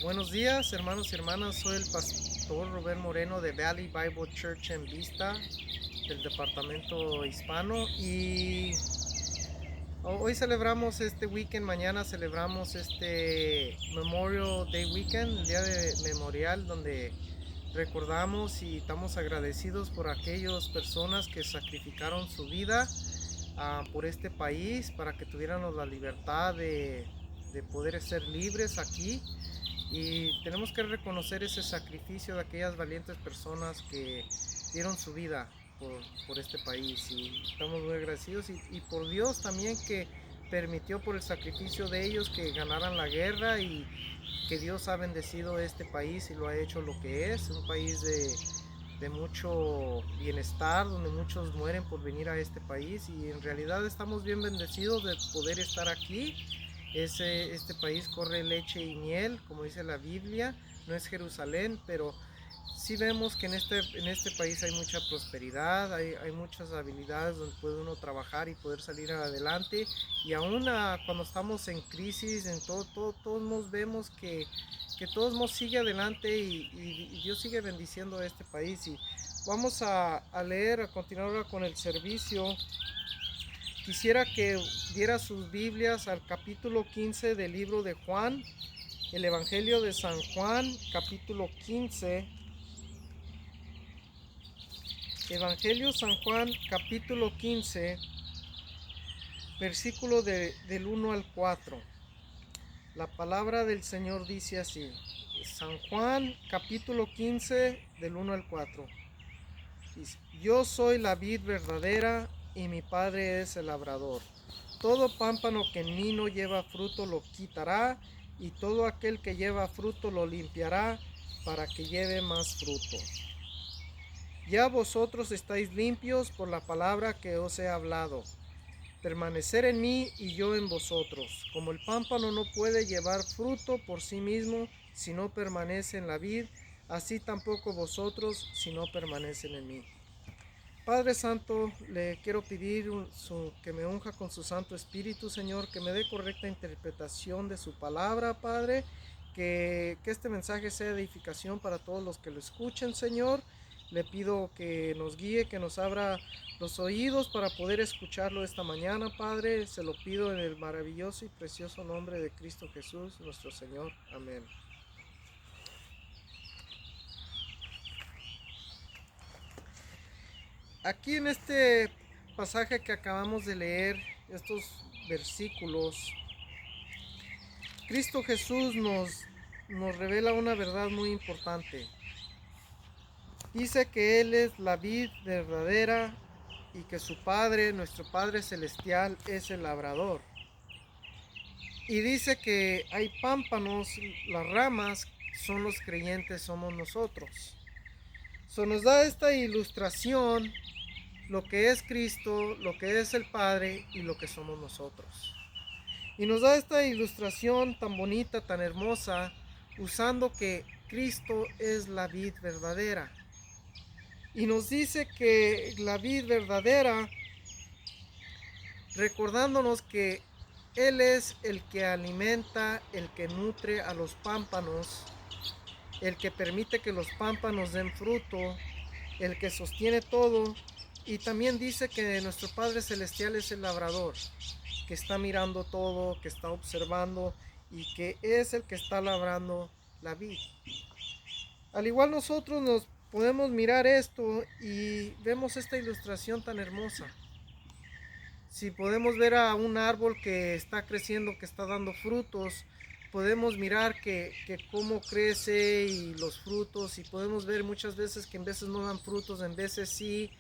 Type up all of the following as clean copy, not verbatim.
Buenos días, hermanos y hermanas. Soy el pastor Rubén Moreno de Valley Bible Church en Vista, del departamento hispano. Y hoy celebramos este weekend, mañana celebramos este Memorial Day Weekend, el día de memorial, donde recordamos y estamos agradecidos por aquellas personas que sacrificaron su vida por este país para que tuviéramos la libertad de poder ser libres aquí. Y tenemos que reconocer ese sacrificio de aquellas valientes personas que dieron su vida por este país. Y estamos muy agradecidos. Y por Dios también, que permitió por el sacrificio de ellos que ganaran la guerra, y que Dios ha bendecido este país y lo ha hecho lo que es, un país de mucho bienestar, donde muchos mueren por venir a este país, y en realidad estamos bien bendecidos de poder estar aquí. Este país corre leche y miel, como dice la Biblia. No es Jerusalén, pero sí vemos que en este país hay mucha prosperidad, hay muchas habilidades donde puede uno trabajar y poder salir adelante. Y aún cuando estamos en crisis, en todos nos vemos que todos nos sigue adelante, y Dios sigue bendiciendo a este país. Y vamos a leer, a continuar con el servicio. Quisiera que diera sus Biblias al capítulo 15 del libro de Juan, el Evangelio de San Juan, capítulo 15. Evangelio San Juan, capítulo 15, versículo del 1 al 4. La palabra del Señor dice así. San Juan, capítulo 15, del 1 al 4. Dice: Yo soy la vid verdadera, y mi Padre es el labrador. Todo pámpano que en mí no lleva fruto lo quitará, y todo aquel que lleva fruto lo limpiará, para que lleve más fruto. Ya vosotros estáis limpios por la palabra que os he hablado. Permanecer en mí y yo en vosotros. Como el pámpano no puede llevar fruto por sí mismo si no permanece en la vid, así tampoco vosotros si no permanecen en mí. Padre Santo, le quiero pedir que me unja con su Santo Espíritu, Señor, que me dé correcta interpretación de su palabra, Padre, que este mensaje sea edificación para todos los que lo escuchen, Señor. Le pido que nos guíe, que nos abra los oídos para poder escucharlo esta mañana, Padre. Se lo pido en el maravilloso y precioso nombre de Cristo Jesús, nuestro Señor. Amén. Aquí en este pasaje que acabamos de leer, estos versículos, Cristo Jesús nos revela una verdad muy importante. Dice que Él es la vid verdadera y que su Padre, nuestro Padre Celestial, es el labrador. Y dice que hay pámpanos, las ramas son los creyentes, somos nosotros. Nos da esta ilustración lo que es Cristo, lo que es el Padre y lo que somos nosotros. Y nos da esta ilustración tan bonita, tan hermosa, usando que Cristo es la vid verdadera. Y nos dice que la vid verdadera, recordándonos que Él es el que alimenta, el que nutre a los pámpanos, el que permite que los pámpanos den fruto, el que sostiene todo. Y también dice que nuestro Padre Celestial es el labrador, que está mirando todo, que está observando, y que es el que está labrando la vid. Al igual nosotros nos podemos mirar esto y vemos esta ilustración tan hermosa. Si podemos ver a un árbol que está creciendo, que está dando frutos, podemos mirar que cómo crece y los frutos, y podemos ver muchas veces que en veces no dan frutos, en veces sí,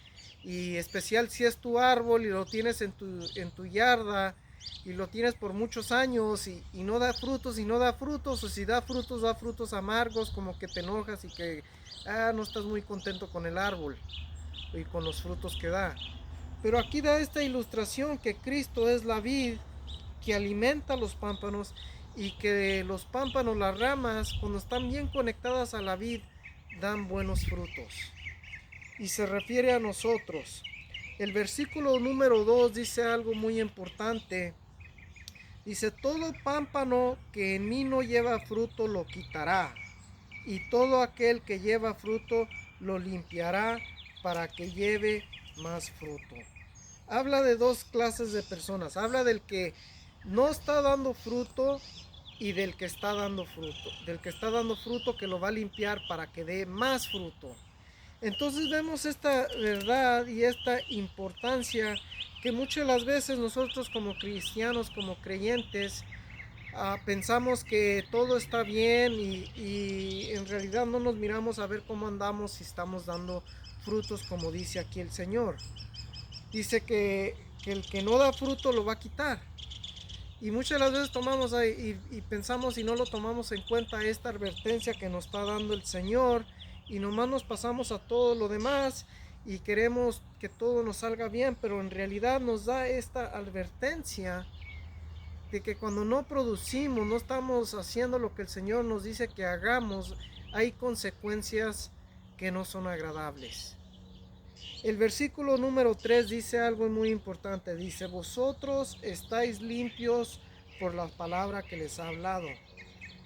y especial si es tu árbol y lo tienes en tu yarda y lo tienes por muchos años y no da frutos y no da frutos, o si da frutos amargos, como que te enojas y que no estás muy contento con el árbol y con los frutos que da. Pero aquí da esta ilustración que Cristo es la vid que alimenta los pámpanos, y que los pámpanos, las ramas, cuando están bien conectadas a la vid, dan buenos frutos. Y se refiere a nosotros. El versículo número 2 dice algo muy importante. Dice, todo pámpano que en mí no lleva fruto lo quitará, y todo aquel que lleva fruto lo limpiará para que lleve más fruto. Habla de dos clases de personas. Habla del que no está dando fruto y del que está dando fruto. Del que está dando fruto, que lo va a limpiar para que dé más fruto. Entonces vemos esta verdad y esta importancia que muchas de las veces nosotros como cristianos, como creyentes, pensamos que todo está bien y en realidad no nos miramos a ver cómo andamos, si estamos dando frutos como dice aquí el Señor. Dice que el que no da fruto lo va a quitar. Y muchas de las veces tomamos y pensamos y no lo tomamos en cuenta esta advertencia que nos está dando el Señor, y nomás nos pasamos a todo lo demás y queremos que todo nos salga bien, pero en realidad nos da esta advertencia de que cuando no producimos, no estamos haciendo lo que el Señor nos dice que hagamos, hay consecuencias que no son agradables. El versículo número 3 dice algo muy importante. Dice, vosotros estáis limpios por la palabra que les ha hablado.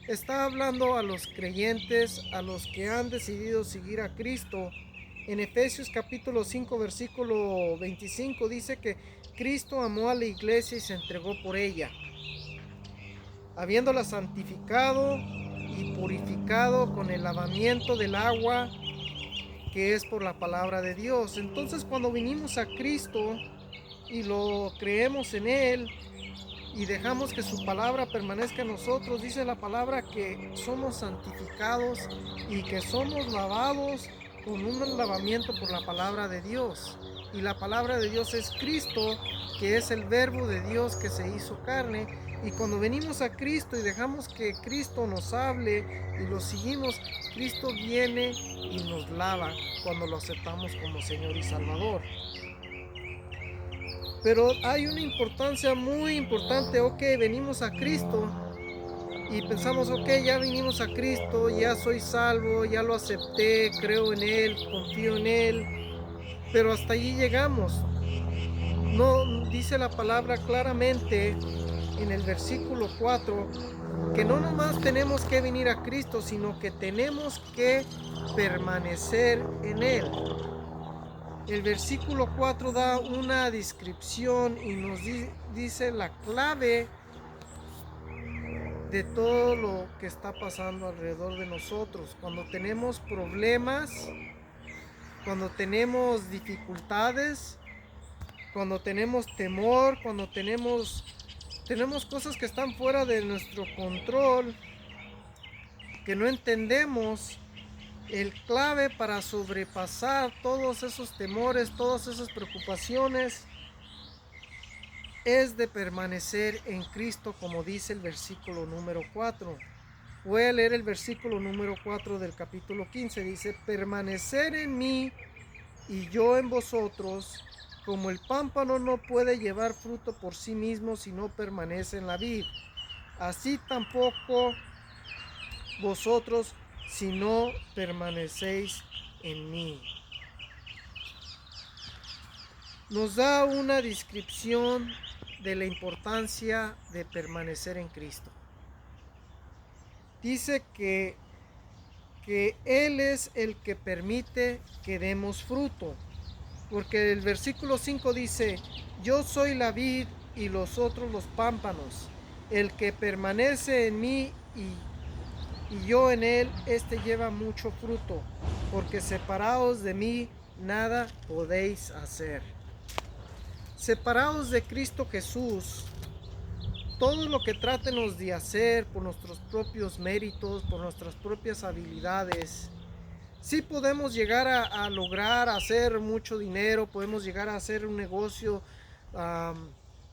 Está hablando a los creyentes, a los que han decidido seguir a Cristo. En Efesios capítulo 5 versículo 25 dice que Cristo amó a la iglesia y se entregó por ella, habiéndola santificado y purificado con el lavamiento del agua que es por la palabra de Dios. Entonces cuando vinimos a Cristo y lo creemos en Él y dejamos que su palabra permanezca en nosotros, dice la palabra que somos santificados y que somos lavados con un lavamiento por la palabra de Dios. Y la palabra de Dios es Cristo, que es el verbo de Dios que se hizo carne. Y cuando venimos a Cristo y dejamos que Cristo nos hable y lo seguimos, Cristo viene y nos lava cuando lo aceptamos como Señor y Salvador. Pero hay una importancia muy importante. Ok, venimos a Cristo y pensamos, ok, ya vinimos a Cristo, ya soy salvo, ya lo acepté, creo en Él, confío en Él, pero hasta allí llegamos. No dice la palabra claramente en el versículo 4 que no nomás tenemos que venir a Cristo, sino que tenemos que permanecer en Él. El versículo 4 da una descripción y nos dice la clave de todo lo que está pasando alrededor de nosotros. Cuando tenemos problemas, cuando tenemos dificultades, cuando tenemos temor, cuando tenemos cosas que están fuera de nuestro control, que no entendemos, el clave para sobrepasar todos esos temores, todas esas preocupaciones, es de permanecer en Cristo, como dice el versículo número 4. Voy a leer el versículo número 4 del capítulo 15. Dice, permanecer en mí y yo en vosotros, como el pámpano no puede llevar fruto por sí mismo si no permanece en la vid, así tampoco vosotros si no permanecéis en mí. Nos da una descripción de la importancia de permanecer en Cristo. Dice que Él es el que permite que demos fruto, porque el versículo 5 dice, yo soy la vid y los otros los pámpanos, el que permanece en mí y yo en él, este lleva mucho fruto, porque separados de mí nada podéis hacer. Separados de Cristo Jesús, todo lo que tratemos de hacer por nuestros propios méritos, por nuestras propias habilidades, sí podemos llegar a lograr hacer mucho dinero, podemos llegar a hacer un negocio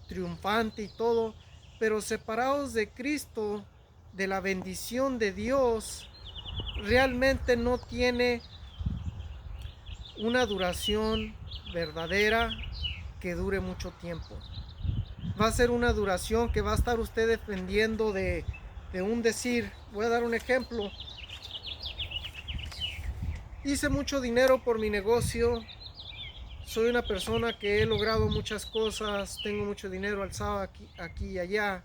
triunfante y todo, pero separados de Cristo, de la bendición de Dios, realmente no tiene una duración verdadera que dure mucho tiempo. Va a ser una duración que va a estar usted dependiendo de un decir. Voy a dar un ejemplo. Hice mucho dinero por mi negocio, soy una persona que he logrado muchas cosas, tengo mucho dinero alzado aquí y allá,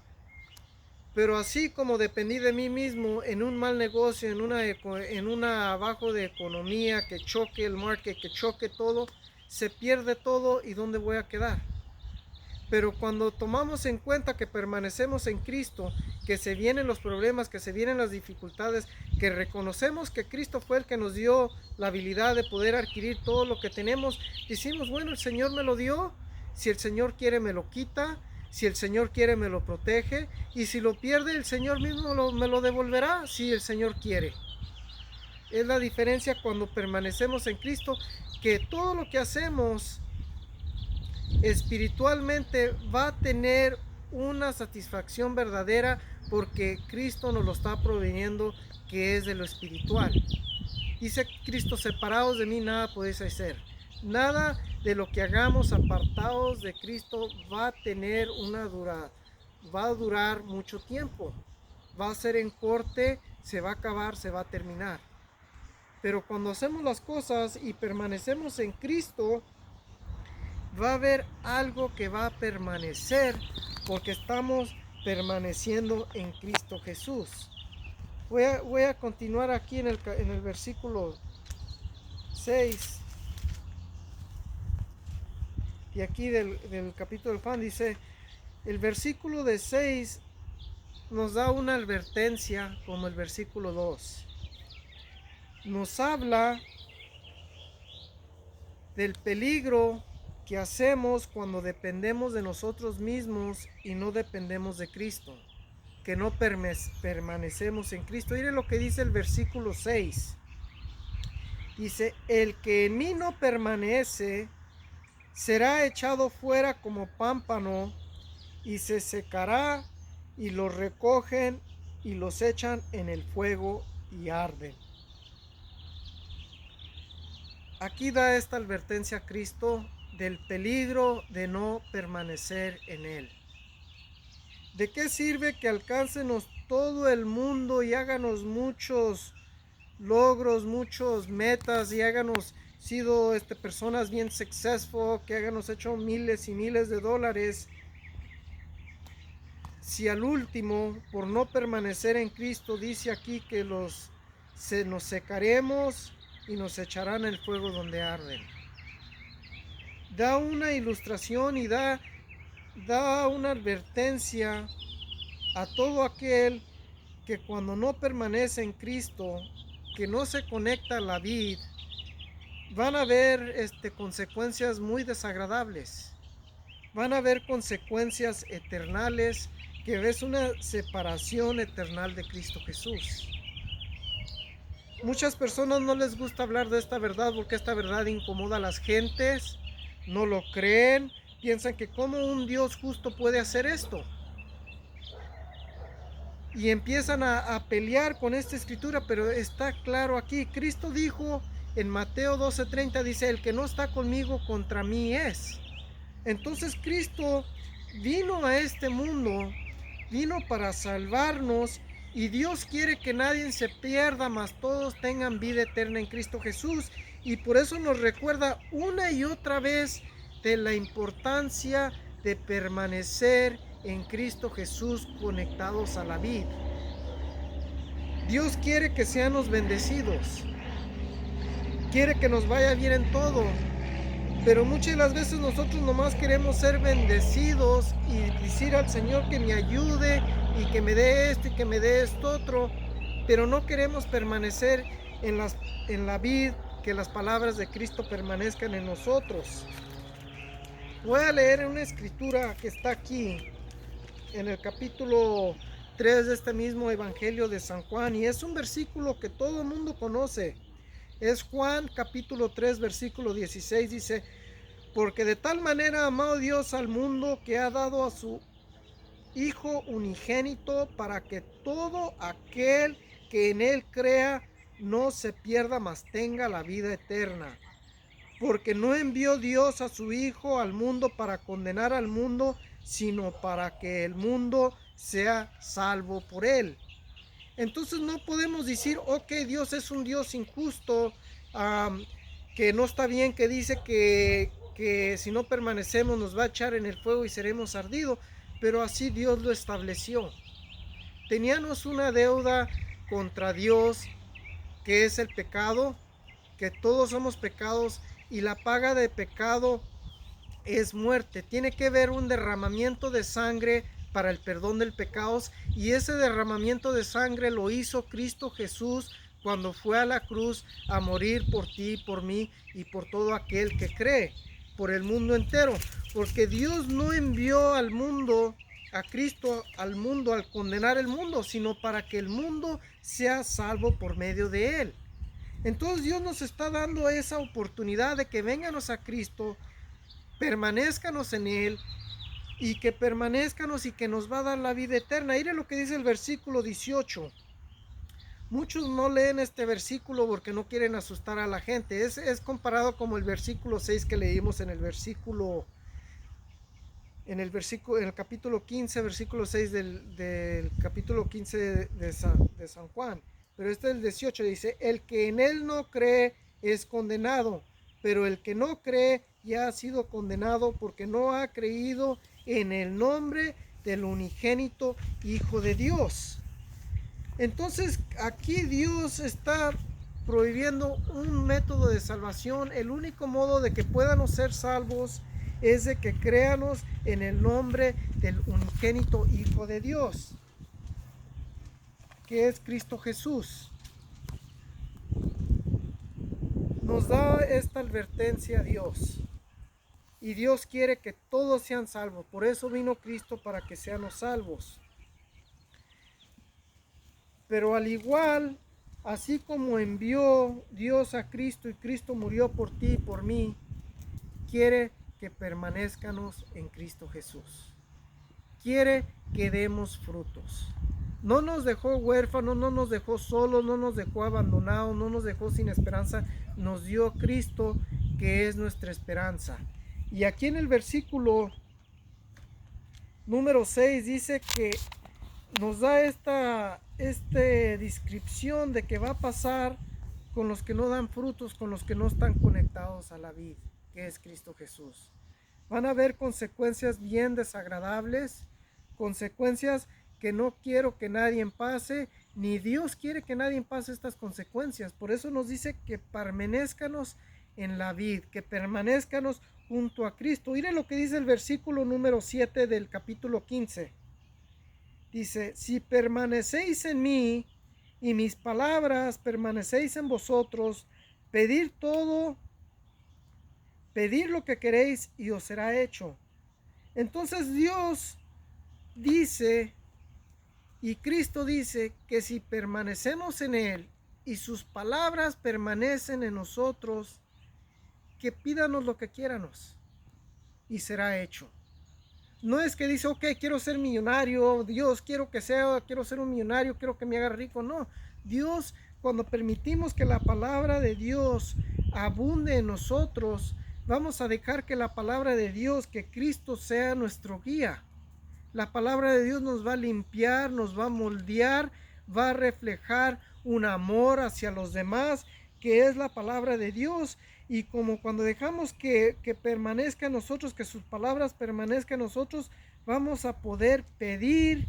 Pero así como dependí de mí mismo en un mal negocio, en una abajo de economía, que choque el market, que choque todo, se pierde todo y ¿dónde voy a quedar? Pero cuando tomamos en cuenta que permanecemos en Cristo, que se vienen los problemas, que se vienen las dificultades, que reconocemos que Cristo fue el que nos dio la habilidad de poder adquirir todo lo que tenemos, decimos, bueno, el Señor me lo dio, si el Señor quiere me lo quita, si el Señor quiere me lo protege, y si lo pierde el Señor mismo me lo devolverá, si el Señor quiere. Es la diferencia cuando permanecemos en Cristo, que todo lo que hacemos espiritualmente va a tener una satisfacción verdadera porque Cristo nos lo está proveyendo, que es de lo espiritual. Dice Cristo, separados de mí nada podéis hacer. Nada de lo que hagamos apartados de Cristo va a tener va a durar mucho tiempo. Va a ser en corte, se va a acabar, se va a terminar. Pero cuando hacemos las cosas y permanecemos en Cristo, va a haber algo que va a permanecer porque estamos permaneciendo en Cristo Jesús. Voy a continuar aquí en el versículo 6. Y aquí del capítulo del Juan dice, el versículo de 6 nos da una advertencia como el versículo 2. Nos habla del peligro que hacemos cuando dependemos de nosotros mismos y no dependemos de Cristo, que no permanecemos en Cristo. Mire lo que dice el versículo 6. Dice, el que en mí no permanece será echado fuera como pámpano y se secará, y los recogen y los echan en el fuego y arden. Aquí da esta advertencia a Cristo del peligro de no permanecer en Él. ¿De qué sirve que alcáncenos todo el mundo y háganos muchos logros, muchos metas y háganos sido personas bien successful, que háganos hecho miles y miles de dólares, si al último, por no permanecer en Cristo, dice aquí que nos secaremos y nos echarán el fuego donde arden? Da una ilustración y da una advertencia a todo aquel que cuando no permanece en Cristo, que no se conecta a la vid, van a haber consecuencias muy desagradables. Van a haber consecuencias eternales, que es una separación eternal de Cristo Jesús. Muchas personas no les gusta hablar de esta verdad porque esta verdad incomoda a las gentes, no lo creen, piensan que cómo un Dios justo puede hacer esto. Y empiezan a pelear con esta escritura, pero está claro aquí. Cristo dijo en Mateo 12:30, dice, el que no está conmigo contra mí es. Entonces Cristo vino a este mundo, vino para salvarnos, y Dios quiere que nadie se pierda, mas todos tengan vida eterna en Cristo Jesús. Y por eso nos recuerda una y otra vez de la importancia de permanecer en Cristo Jesús conectados a la vid. Dios quiere que seamos bendecidos, quiere que nos vaya bien en todo, pero muchas de las veces nosotros nomás queremos ser bendecidos y decir al Señor que me ayude y que me dé esto y que me dé esto otro, pero no queremos permanecer en la vid, que las palabras de Cristo permanezcan en nosotros. Voy a leer una escritura que está aquí en el capítulo 3 de este mismo Evangelio de San Juan, y es un versículo que todo el mundo conoce. Es Juan capítulo 3 versículo 16, dice, porque de tal manera amó Dios al mundo que ha dado a su Hijo unigénito, para que todo aquel que en él crea no se pierda, mas tenga la vida eterna. Porque no envió Dios a su Hijo al mundo para condenar al mundo, sino para que el mundo sea salvo por él. Entonces no podemos decir, ok, Dios es un Dios injusto, que no está bien, que dice que si no permanecemos nos va a echar en el fuego y seremos ardidos, pero así Dios lo estableció. teníamos una deuda contra Dios, que es el pecado, que todos somos pecados y la paga de pecado es muerte. Tiene que haber un derramamiento de sangre para el perdón del pecados, y ese derramamiento de sangre lo hizo Cristo Jesús cuando fue a la cruz a morir por ti, por mí y por todo aquel que cree, por el mundo entero, porque Dios no envió al mundo, a Cristo al mundo, al condenar el mundo, sino para que el mundo sea salvo por medio de él. Entonces Dios nos está dando esa oportunidad de que vénganos a Cristo, permanezcanos en él, y que permanezcanos y que nos va a dar la vida eterna. Mire lo que dice el versículo 18. Muchos no leen este versículo porque no quieren asustar a la gente. Es comparado como el versículo 6 que leímos en el capítulo 15, versículo 6 del capítulo 15 de San Juan. Pero este es el 18, dice: el que en él no cree es condenado, pero el que no cree ya ha sido condenado porque no ha creído en el nombre del unigénito Hijo de Dios. Entonces aquí Dios está prohibiendo un método de salvación. El único modo de que podamos ser salvos es de que créanos en el nombre del unigénito Hijo de Dios, que es Cristo Jesús. Nos da esta advertencia a Dios, y Dios quiere que todos sean salvos. Por eso vino Cristo, para que seamos salvos. Pero al igual, así como envió Dios a Cristo y Cristo murió por ti y por mí, quiere que permanezcanos en Cristo Jesús. Quiere que demos frutos. No nos dejó huérfanos, no nos dejó solos, no nos dejó abandonados, no nos dejó sin esperanza. Nos dio Cristo, que es nuestra esperanza. Y aquí en el versículo número 6 dice que nos da esta descripción de qué va a pasar con los que no dan frutos, con los que no están conectados a la vid, que es Cristo Jesús. Van a haber consecuencias bien desagradables, consecuencias que no quiero que nadie pase, ni Dios quiere que nadie pase estas consecuencias. Por eso nos dice que permanezcanos en la vid, que permanezcanos junto a Cristo. Mire lo que dice el versículo número 7 del capítulo 15. Dice: si permanecéis en mí y mis palabras permanecéis en vosotros, pedid lo que queréis y os será hecho. Entonces Dios dice, y Cristo dice, que si permanecemos en él y sus palabras permanecen en nosotros, que pídanos lo que quieranos y será hecho. No es que dice: ok, quiero ser millonario, Dios, quiero ser un millonario, quiero que me haga rico. No, Dios, cuando permitimos que la palabra de Dios abunde en nosotros, vamos a dejar que la palabra de Dios, que Cristo sea nuestro guía. La palabra de Dios nos va a limpiar, nos va a moldear, va a reflejar un amor hacia los demás, que es la palabra de Dios. Y como cuando dejamos que permanezca en nosotros, que sus palabras permanezcan en nosotros, vamos a poder pedir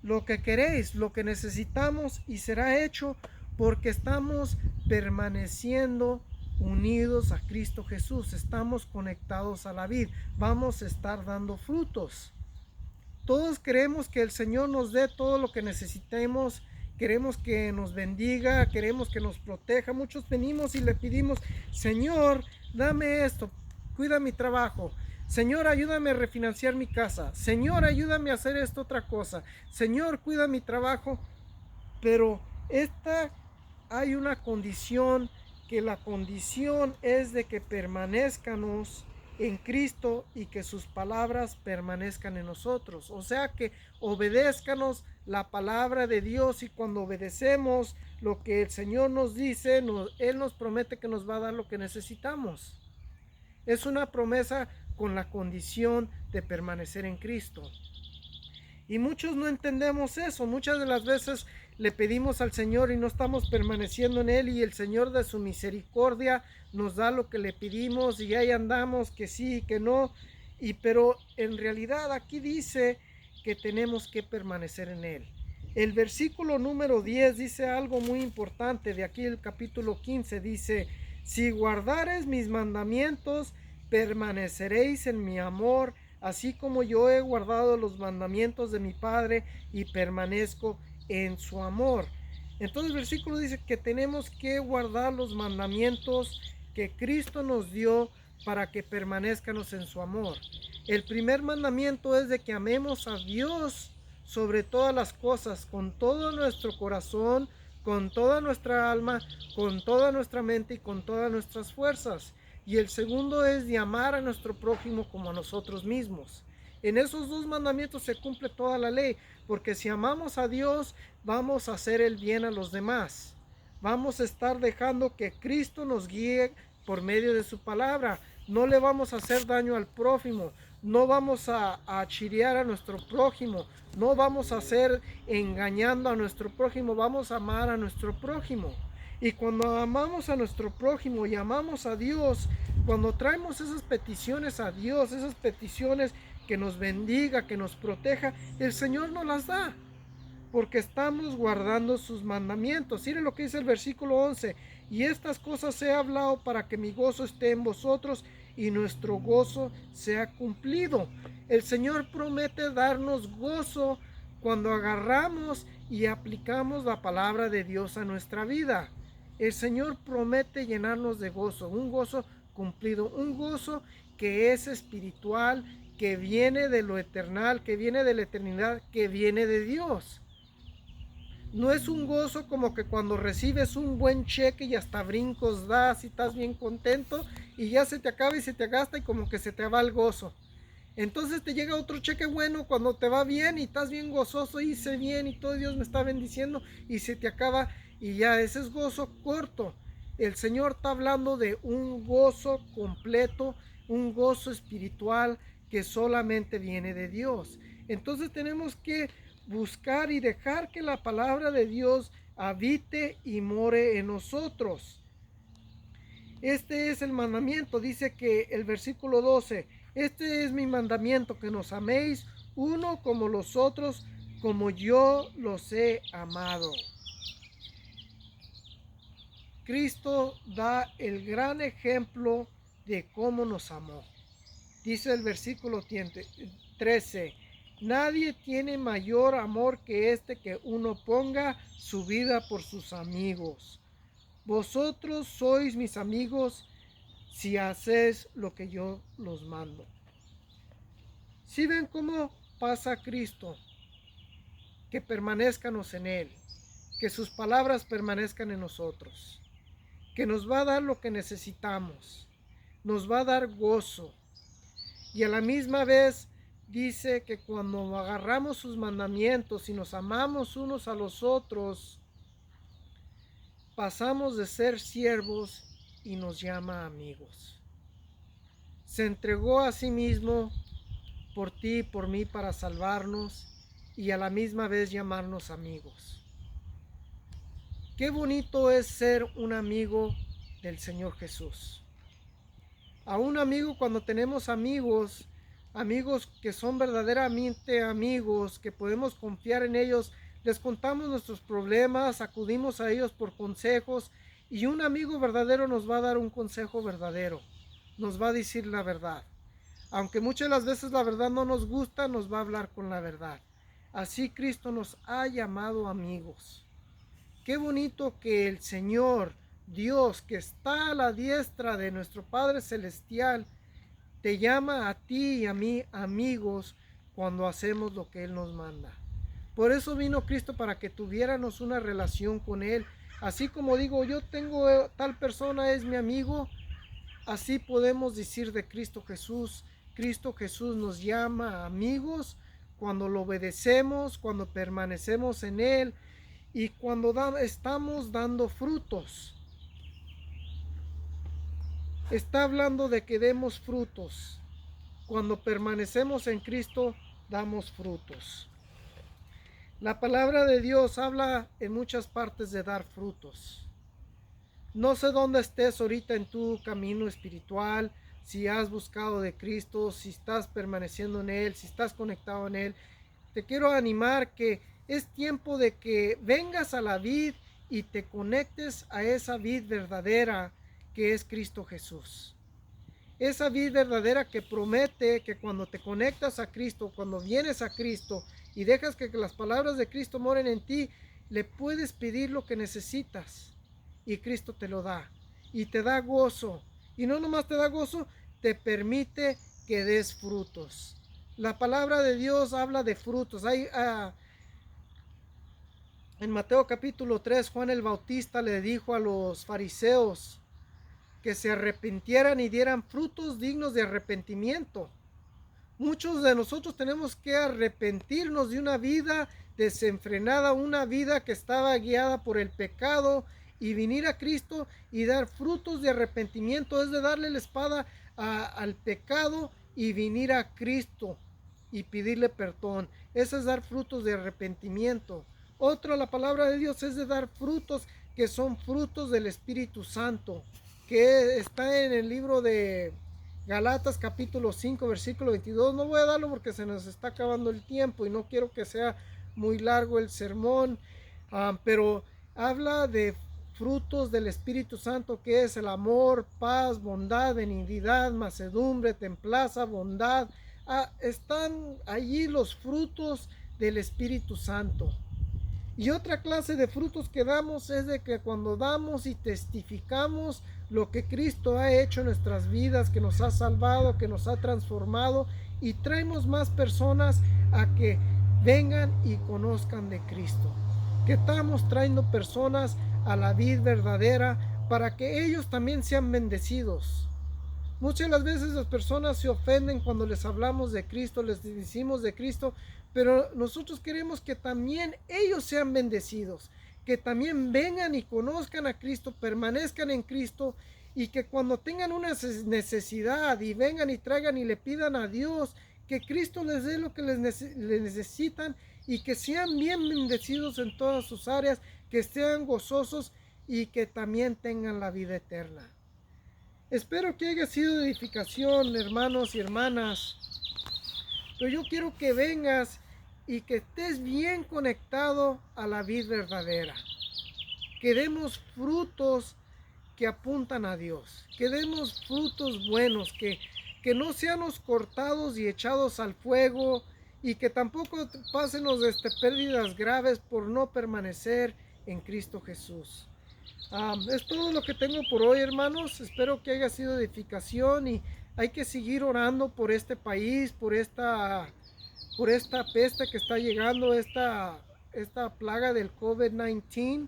lo que queréis, lo que necesitamos, y será hecho, porque estamos permaneciendo unidos a Cristo Jesús, estamos conectados a la vid, vamos a estar dando frutos. Todos queremos que el Señor nos dé todo lo que necesitemos, queremos que nos bendiga, queremos que nos proteja. Muchos venimos y le pedimos: Señor, dame esto, cuida mi trabajo. Señor, ayúdame a refinanciar mi casa. Señor, ayúdame a hacer esta otra cosa. Señor, cuida mi trabajo. Pero hay una condición, que la condición es de que permanezcanos en Cristo y que sus palabras permanezcan en nosotros. O sea, que obedézcanos la palabra de Dios, y cuando obedecemos lo que el Señor nos dice, Él nos promete que nos va a dar lo que necesitamos. Es una promesa con la condición de permanecer en Cristo. Y muchos no entendemos eso. Muchas de las veces le pedimos al Señor y no estamos permaneciendo en Él, y el Señor de su misericordia nos da lo que le pedimos, y ahí andamos, que sí, que no. Pero en realidad aquí dice que tenemos que permanecer en Él. El versículo número 10 dice algo muy importante. De aquí el capítulo 15 dice: si guardareis mis mandamientos, permaneceréis en mi amor, así como yo he guardado los mandamientos de mi Padre y permanezco en su amor. Entonces el versículo dice que tenemos que guardar los mandamientos que Cristo nos dio para que permanezcamos en su amor. El primer mandamiento es de que amemos a Dios sobre todas las cosas, con todo nuestro corazón, con toda nuestra alma, con toda nuestra mente y con todas nuestras fuerzas. Y el segundo es de amar a nuestro prójimo como a nosotros mismos. En esos dos mandamientos se cumple toda la ley, porque si amamos a Dios, vamos a hacer el bien a los demás. Vamos a estar dejando que Cristo nos guíe por medio de su palabra. No le vamos a hacer daño al prójimo, no vamos a chirear a nuestro prójimo, no vamos a hacer engañando a nuestro prójimo, vamos a amar a nuestro prójimo. Y cuando amamos a nuestro prójimo y amamos a Dios, cuando traemos esas peticiones a Dios, esas peticiones que nos bendiga, que nos proteja, el Señor nos las da, porque estamos guardando sus mandamientos. Miren lo que dice el versículo 11: y estas cosas he hablado para que mi gozo esté en vosotros y nuestro gozo sea cumplido. El Señor promete darnos gozo cuando agarramos y aplicamos la palabra de Dios a nuestra vida. El Señor promete llenarnos de gozo, un gozo cumplido, un gozo que es espiritual, que viene de lo eternal, que viene de la eternidad, que viene de Dios. No es un gozo como que cuando recibes un buen cheque y hasta brincos das y estás bien contento y ya se te acaba y se te gasta y como que se te va el gozo. Entonces te llega otro cheque bueno cuando te va bien y estás bien gozoso, hice bien y todo Dios me está bendiciendo, y se te acaba y ya ese es gozo corto. El Señor está hablando de un gozo completo, un gozo espiritual que solamente viene de Dios. Entonces tenemos que buscar y dejar que la palabra de Dios habite y more en nosotros. Este es el mandamiento. Dice que el versículo 12: este es mi mandamiento, que nos améis uno como los otros, como yo los he amado. Cristo da el gran ejemplo de cómo nos amó. Dice el versículo 13: nadie tiene mayor amor que este, que uno ponga su vida por sus amigos. Vosotros sois mis amigos si hacéis lo que yo los mando. Si ven cómo pasa Cristo, que permanezcanos en Él, que sus palabras permanezcan en nosotros, que nos va a dar lo que necesitamos, nos va a dar gozo. Y a la misma vez dice que cuando agarramos sus mandamientos y nos amamos unos a los otros, pasamos de ser siervos y nos llama amigos. Se entregó a sí mismo por ti y por mí para salvarnos y a la misma vez llamarnos amigos. Qué bonito es ser un amigo del Señor Jesús. A un amigo, cuando tenemos amigos, amigos que son verdaderamente amigos, que podemos confiar en ellos, les contamos nuestros problemas, acudimos a ellos por consejos, y un amigo verdadero nos va a dar un consejo verdadero, nos va a decir la verdad. Aunque muchas de las veces la verdad no nos gusta, nos va a hablar con la verdad. Así Cristo nos ha llamado amigos. Qué bonito que el Señor Dios, que está a la diestra de nuestro Padre Celestial, te llama a ti y a mí amigos cuando hacemos lo que Él nos manda. Por eso vino Cristo, para que tuviéramos una relación con Él. Así como digo, yo tengo tal persona, es mi amigo, así podemos decir de Cristo Jesús. Cristo Jesús nos llama amigos cuando lo obedecemos, cuando permanecemos en Él y cuando estamos dando frutos. Está hablando de que demos frutos. Cuando permanecemos en Cristo, damos frutos. La palabra de Dios habla en muchas partes de dar frutos. No sé dónde estés ahorita en tu camino espiritual, si has buscado de Cristo, si estás permaneciendo en Él, si estás conectado en Él. te quiero animar que es tiempo de que vengas a la vid y te conectes a esa vid verdadera que es Cristo Jesús. Esa vid verdadera que promete que cuando te conectas a Cristo, cuando vienes a Cristo y dejas que las palabras de Cristo moren en ti, le puedes pedir lo que necesitas y Cristo te lo da y te da gozo. Y no nomás te da gozo, te permite que des frutos. La palabra de Dios habla de frutos. En Mateo capítulo 3, Juan el Bautista le dijo a los fariseos que se arrepintieran y dieran frutos dignos de arrepentimiento. Muchos de nosotros tenemos que arrepentirnos de una vida desenfrenada, una vida que estaba guiada por el pecado, y venir a Cristo y dar frutos de arrepentimiento. Es de darle la espada al pecado y venir a Cristo y pedirle perdón. Eso es dar frutos de arrepentimiento. Otra, la palabra de Dios es de dar frutos que son frutos del Espíritu Santo, que está en el libro de Galatas capítulo 5 versículo 22. No voy a darlo porque se nos está acabando el tiempo y no quiero que sea muy largo el sermón, pero habla de frutos del Espíritu Santo, que es el amor, paz, bondad, benignidad, mansedumbre, templanza, bondad. Están allí los frutos del Espíritu Santo. Y otra clase de frutos que damos es de que cuando damos y testificamos lo que Cristo ha hecho en nuestras vidas, que nos ha salvado, que nos ha transformado, y traemos más personas a que vengan y conozcan de Cristo. Que estamos trayendo personas a la vid verdadera para que ellos también sean bendecidos. Muchas de las veces las personas se ofenden cuando les hablamos de Cristo, les decimos de Cristo, pero nosotros queremos que también ellos sean bendecidos, que también vengan y conozcan a Cristo, permanezcan en Cristo, y que cuando tengan una necesidad y vengan y traigan y le pidan a Dios, que Cristo les dé lo que les necesitan, y que sean bien bendecidos en todas sus áreas, que sean gozosos y que también tengan la vida eterna. Espero que haya sido de edificación, hermanos y hermanas, pero yo quiero que vengas y que estés bien conectado a la vid verdadera, que demos frutos que apuntan a Dios, que demos frutos buenos, que no seamos cortados y echados al fuego, y que tampoco pásenos pérdidas graves por no permanecer en Cristo Jesús. Es todo lo que tengo por hoy, hermanos. Espero que haya sido de edificación, y hay que seguir orando por este país, por esta peste que está llegando, esta plaga del COVID-19.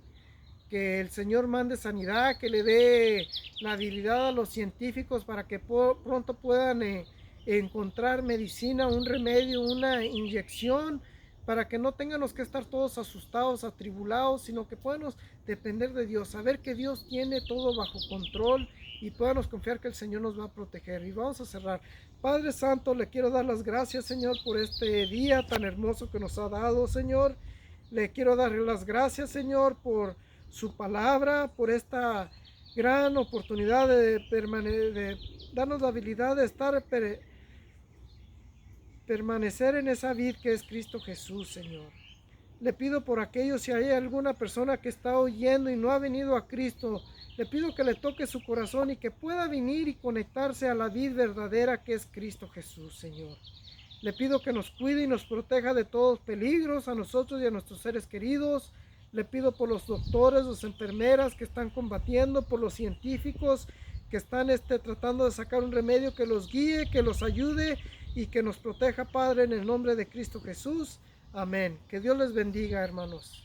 Que el Señor mande sanidad, que le dé la habilidad a los científicos para que pronto puedan encontrar medicina, un remedio, una inyección, para que no tengamos que estar todos asustados, atribulados, sino que podamos depender de Dios, saber que Dios tiene todo bajo control, y podamos confiar que el Señor nos va a proteger. Y vamos a cerrar. Padre Santo, le quiero dar las gracias, Señor, por este día tan hermoso que nos ha dado, Señor. Le quiero dar las gracias, Señor, por su palabra, por esta gran oportunidad de darnos la habilidad de permanecer en esa vid que es Cristo Jesús, Señor. Le pido por aquellos, si hay alguna persona que está oyendo y no ha venido a Cristo, le pido que le toque su corazón y que pueda venir y conectarse a la vid verdadera que es Cristo Jesús, Señor. Le pido que nos cuide y nos proteja de todos peligros, a nosotros y a nuestros seres queridos. Le pido por los doctores, las enfermeras que están combatiendo, por los científicos que están tratando de sacar un remedio, que los guíe, que los ayude y que nos proteja, Padre, en el nombre de Cristo Jesús. Amén. Que Dios les bendiga, hermanos.